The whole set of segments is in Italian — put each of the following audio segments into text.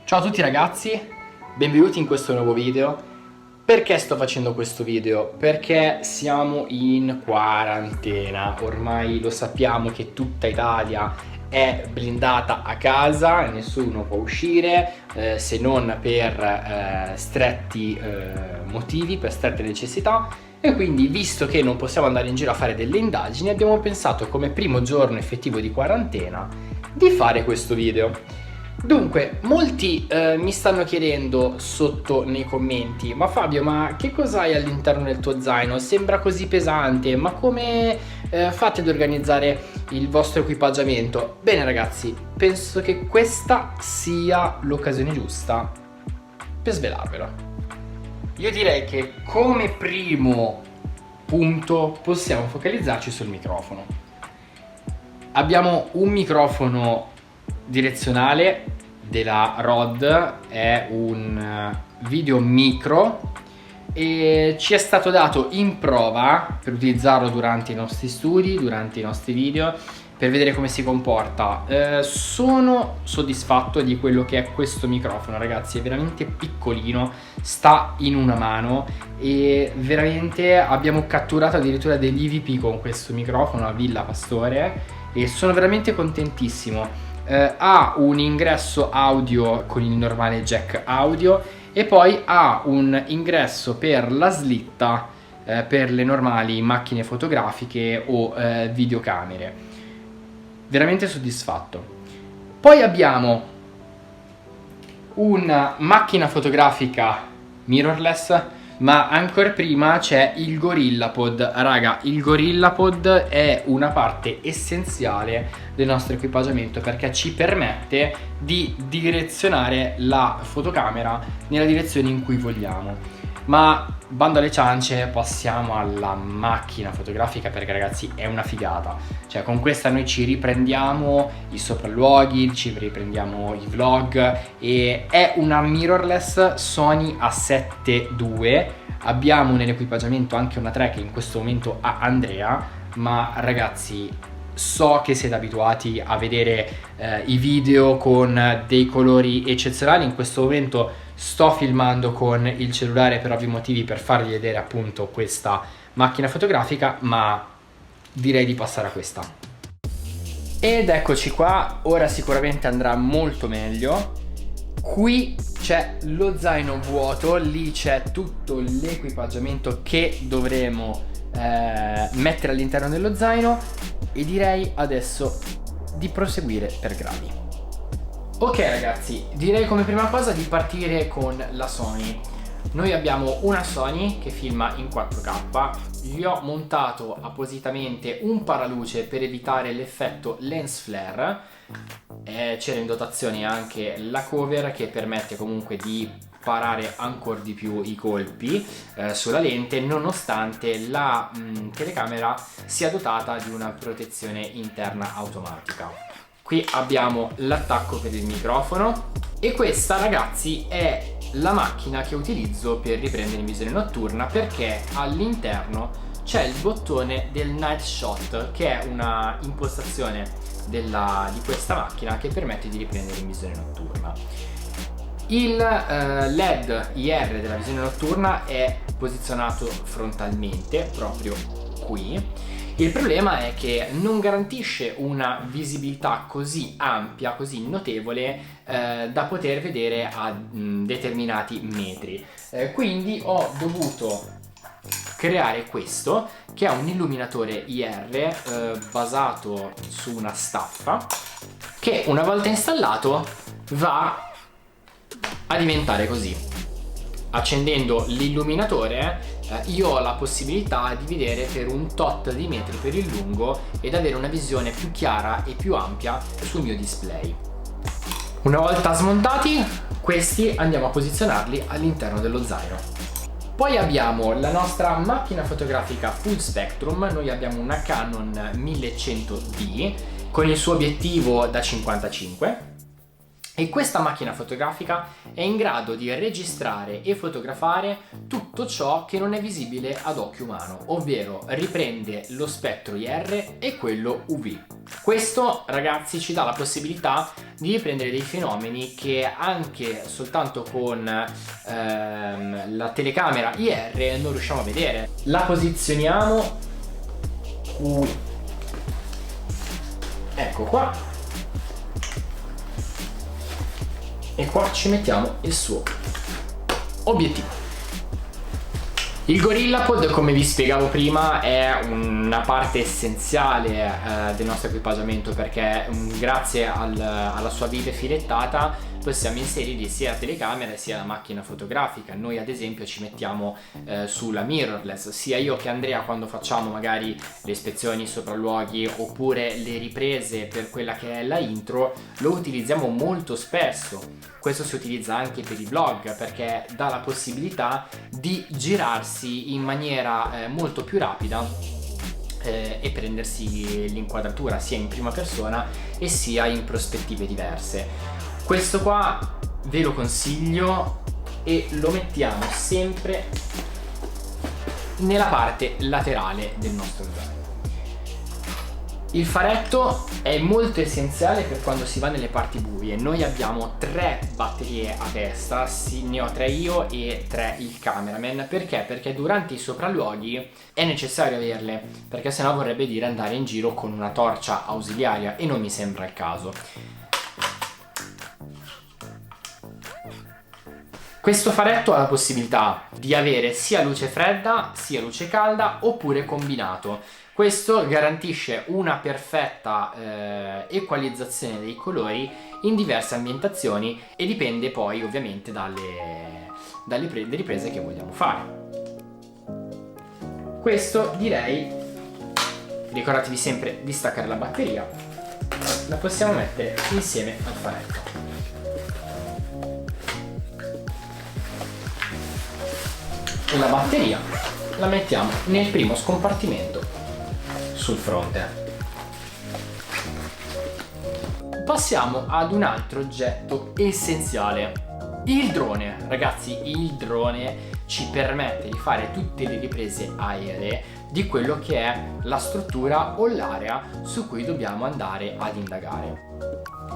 Ciao a tutti ragazzi, benvenuti in questo nuovo video. Perché sto facendo questo video? Perché siamo in quarantena, ormai lo sappiamo che tutta Italia è blindata a casa, nessuno può uscire se non per stretti motivi, per strette necessità. E quindi, visto che non possiamo andare in giro a fare delle indagini, abbiamo pensato come primo giorno effettivo di quarantena di fare questo video. Dunque, molti mi stanno chiedendo sotto nei commenti: ma Fabio, ma che cos'hai all'interno del tuo zaino? Sembra così pesante, ma come fate ad organizzare il vostro equipaggiamento? Bene ragazzi, penso che questa sia l'occasione giusta per svelarvelo. Io direi che come primo punto possiamo focalizzarci sul microfono. Abbiamo un microfono direzionale della Rode, è un video micro e ci è stato dato in prova per utilizzarlo durante i nostri studi, durante i nostri video, per vedere come si comporta. Sono soddisfatto di quello che è questo microfono, ragazzi, è veramente piccolino, sta in una mano e veramente abbiamo catturato addirittura degli EVP con questo microfono a Villa Pastore e sono veramente contentissimo. Ha un ingresso audio con il normale jack audio e poi ha un ingresso per la slitta per le normali macchine fotografiche o videocamere. Veramente soddisfatto. Poi abbiamo una macchina fotografica mirrorless, ma ancora prima c'è il GorillaPod. Raga, il GorillaPod è una parte essenziale del nostro equipaggiamento perché ci permette di direzionare la fotocamera nella direzione in cui vogliamo. Ma bando alle ciance, passiamo alla macchina fotografica perché ragazzi è una figata. Cioè con questa noi ci riprendiamo i sopralluoghi, ci riprendiamo i vlog e è una mirrorless Sony A7 II. Abbiamo nell'equipaggiamento anche una 3 che in questo momento ha Andrea, ma ragazzi so che siete abituati a vedere i video con dei colori eccezionali. In questo momento sto filmando con il cellulare per ovvi motivi, per farvi vedere appunto questa macchina fotografica, ma direi di passare a questa. Ed eccoci qua, ora sicuramente andrà molto meglio. Qui c'è lo zaino vuoto, lì c'è tutto l'equipaggiamento che dovremo mettere all'interno dello zaino e direi adesso di proseguire per gradi. Ok ragazzi, direi come prima cosa di partire con la Sony. Noi abbiamo una Sony che filma in 4K, gli ho montato appositamente un paraluce per evitare l'effetto lens flare, c'era in dotazione anche la cover che permette comunque di parare ancora di più i colpi sulla lente, nonostante la telecamera sia dotata di una protezione interna automatica. Qui abbiamo l'attacco per il microfono e questa ragazzi è la macchina che utilizzo per riprendere in visione notturna perché all'interno c'è il bottone del Night Shot, che è una impostazione di questa macchina che permette di riprendere in visione notturna. Il LED IR della visione notturna è posizionato frontalmente proprio qui. Il problema è che non garantisce una visibilità così ampia, così notevole da poter vedere a determinati metri. Quindi ho dovuto creare questo, che è un illuminatore IR basato su una staffa, che una volta installato va a diventare così. Accendendo l'illuminatore io ho la possibilità di vedere per un tot di metri per il lungo ed avere una visione più chiara e più ampia sul mio display. Una volta smontati, questi andiamo a posizionarli all'interno dello zaino. Poi abbiamo la nostra macchina fotografica full spectrum. Noi abbiamo una Canon 1100D con il suo obiettivo da 55 E questa macchina fotografica è in grado di registrare e fotografare tutto ciò che non è visibile ad occhio umano, ovvero riprende lo spettro IR e quello UV. Questo, ragazzi, ci dà la possibilità di riprendere dei fenomeni che anche soltanto con la telecamera IR non riusciamo a vedere. La posizioniamo qui. Ecco qua. E qua ci mettiamo il suo obiettivo. Il GorillaPod, come vi spiegavo prima, è una parte essenziale del nostro equipaggiamento, perché grazie alla sua vite filettata possiamo inserirgli sia la telecamera sia la macchina fotografica. Noi ad esempio ci mettiamo sulla mirrorless, sia io che Andrea, quando facciamo magari le ispezioni sopralluoghi oppure le riprese per quella che è la intro, lo utilizziamo molto spesso. Questo si utilizza anche per i vlog, perché dà la possibilità di girarsi in maniera molto più rapida e prendersi l'inquadratura sia in prima persona e sia in prospettive diverse. Questo qua ve lo consiglio e lo mettiamo sempre nella parte laterale del nostro zaino. Il faretto è molto essenziale per quando si va nelle parti buie. Noi abbiamo 3 batterie a testa, ne ho 3 io e 3 il cameraman. Perché? Perché durante i sopralluoghi è necessario averle, perché sennò vorrebbe dire andare in giro con una torcia ausiliaria e non mi sembra il caso. Questo faretto ha la possibilità di avere sia luce fredda sia luce calda, oppure combinato. Questo garantisce una perfetta equalizzazione dei colori in diverse ambientazioni e dipende poi ovviamente dalle riprese che vogliamo fare. Questo, direi, ricordatevi sempre di staccare la batteria, la possiamo mettere insieme al faretto. La batteria la mettiamo nel primo scompartimento sul fronte. Passiamo ad un altro oggetto essenziale, il drone. Ragazzi, il drone ci permette di fare tutte le riprese aeree di quello che è la struttura o l'area su cui dobbiamo andare ad indagare.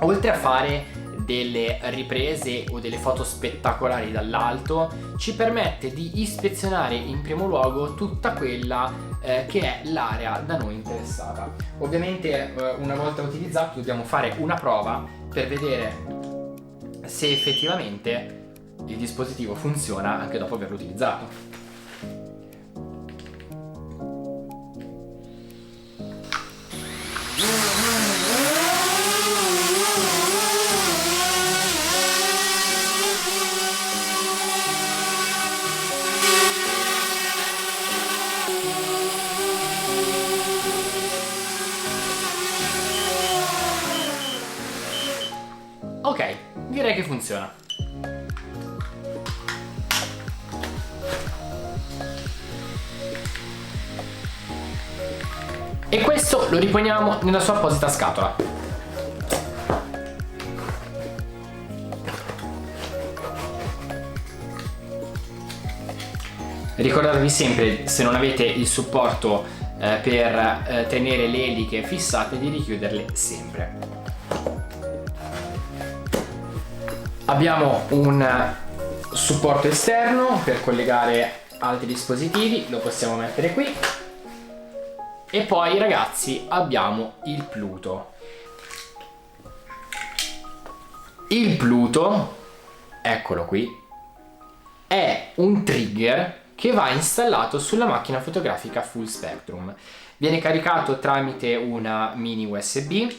Oltre a fare delle riprese o delle foto spettacolari dall'alto, ci permette di ispezionare in primo luogo tutta quella che è l'area da noi interessata. Ovviamente una volta utilizzato dobbiamo fare una prova per vedere se effettivamente il dispositivo funziona anche dopo averlo utilizzato. Ok, direi che funziona. E questo lo riponiamo nella sua apposita scatola. Ricordatevi sempre, se non avete il supporto per tenere le eliche fissate, di richiuderle sempre. Abbiamo un supporto esterno per collegare altri dispositivi, lo possiamo mettere qui. E poi, ragazzi, abbiamo il Pluto. Il Pluto, eccolo qui, è un trigger che va installato sulla macchina fotografica full spectrum. Viene caricato tramite una mini USB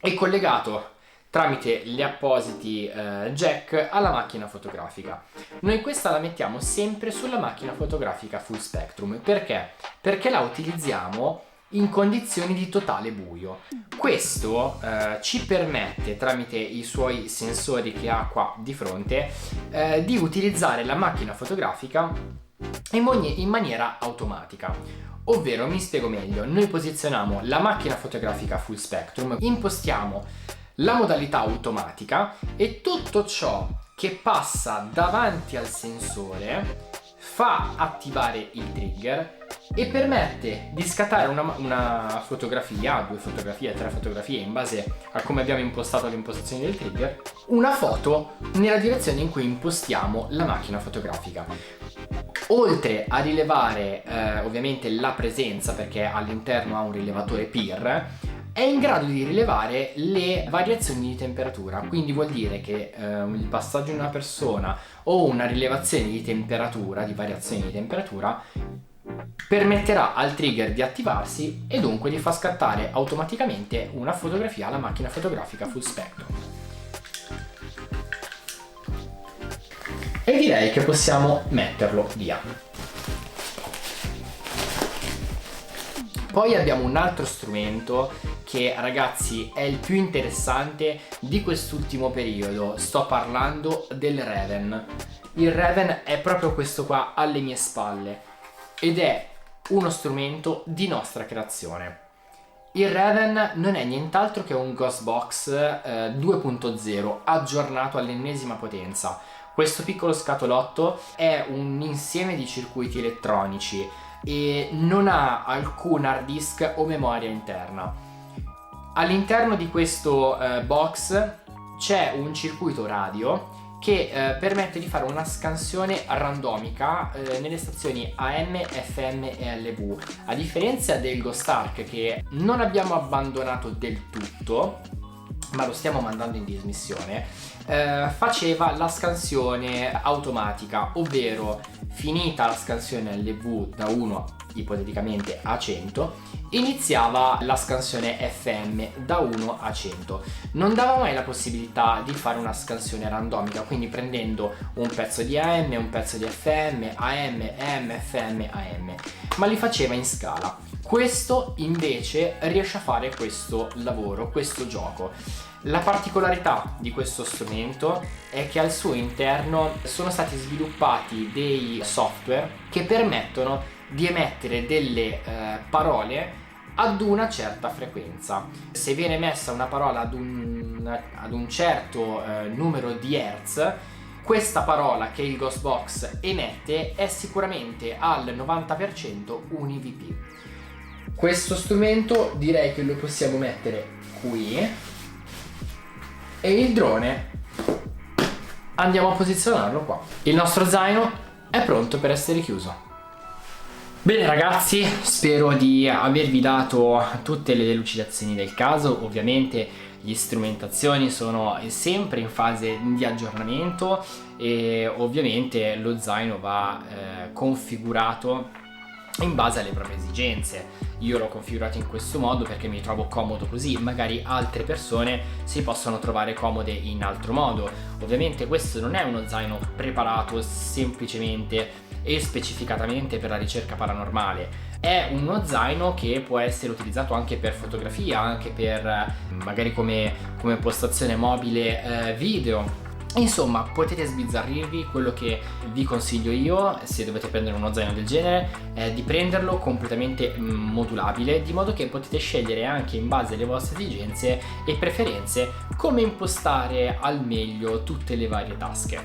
e collegato tramite gli appositi jack alla macchina fotografica. Noi questa la mettiamo sempre sulla macchina fotografica full spectrum. Perché? Perché la utilizziamo in condizioni di totale buio. Questo ci permette, tramite i suoi sensori che ha qua di fronte, di utilizzare la macchina fotografica in maniera automatica. Ovvero, mi spiego meglio, noi posizioniamo la macchina fotografica full spectrum, impostiamo la modalità automatica e tutto ciò che passa davanti al sensore fa attivare il trigger e permette di scattare una fotografia, 2 fotografie, 3 fotografie in base a come abbiamo impostato le impostazioni del trigger, una foto nella direzione in cui impostiamo la macchina fotografica. Oltre a rilevare ovviamente la presenza, perché all'interno ha un rilevatore PIR, è in grado di rilevare le variazioni di temperatura, quindi vuol dire che il passaggio di una persona o una rilevazione di temperatura, di variazioni di temperatura, permetterà al trigger di attivarsi e dunque di far scattare automaticamente una fotografia alla macchina fotografica full spectrum. E direi che possiamo metterlo via. Poi abbiamo un altro strumento che, ragazzi, è il più interessante di quest'ultimo periodo. Sto parlando del Raven. Il Raven è proprio questo qua alle mie spalle ed è uno strumento di nostra creazione. Il Raven non è nient'altro che un Ghostbox 2.0 aggiornato all'ennesima potenza. Questo piccolo scatolotto è un insieme di circuiti elettronici e non ha alcun hard disk o memoria interna. All'interno di questo box c'è un circuito radio che permette di fare una scansione randomica nelle stazioni AM, FM e LV. A differenza del Ghost Arc, che non abbiamo abbandonato del tutto ma lo stiamo mandando in dismissione, faceva la scansione automatica, ovvero finita la scansione LV da 1 ipoteticamente a 100, iniziava la scansione FM da 1 a 100. Non dava mai la possibilità di fare una scansione randomica, quindi prendendo un pezzo di AM, un pezzo di FM, AM, AM, FM, AM, ma li faceva in scala. Questo invece riesce a fare questo lavoro, questo gioco. La particolarità di questo strumento è che al suo interno sono stati sviluppati dei software che permettono di emettere delle parole ad una certa frequenza. Se viene messa una parola ad un certo numero di hertz, questa parola che il Ghostbox emette è sicuramente al 90% un EVP. Questo strumento direi che lo possiamo mettere qui e il drone andiamo a posizionarlo qua. Il nostro zaino è pronto per essere chiuso. Bene ragazzi, spero di avervi dato tutte le delucidazioni del caso. Ovviamente le strumentazioni sono sempre in fase di aggiornamento e ovviamente lo zaino va configurato in base alle proprie esigenze. Io l'ho configurato in questo modo perché mi trovo comodo così, magari altre persone si possono trovare comode in altro modo. Ovviamente questo non è uno zaino preparato semplicemente e specificatamente per la ricerca paranormale, è uno zaino che può essere utilizzato anche per fotografia, anche per magari come postazione mobile video. Insomma, potete sbizzarrirvi. Quello che vi consiglio io, se dovete prendere uno zaino del genere, è di prenderlo completamente modulabile, di modo che potete scegliere anche in base alle vostre esigenze e preferenze come impostare al meglio tutte le varie tasche.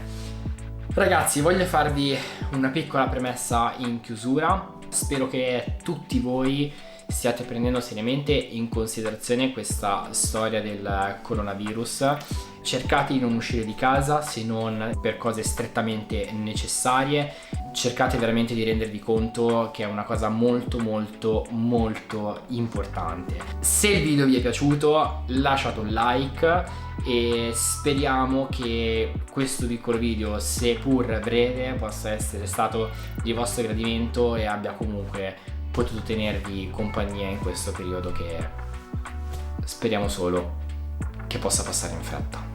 Ragazzi, voglio farvi una piccola premessa in chiusura. Spero che tutti voi stiate prendendo seriamente in considerazione questa storia del coronavirus. Cercate di non uscire di casa se non per cose strettamente necessarie. Cercate veramente di rendervi conto che è una cosa molto molto molto importante. Se il video vi è piaciuto, lasciate un like e speriamo che questo piccolo video, seppur breve, possa essere stato di vostro gradimento e abbia comunque potuto tenervi compagnia in questo periodo che speriamo solo che possa passare in fretta.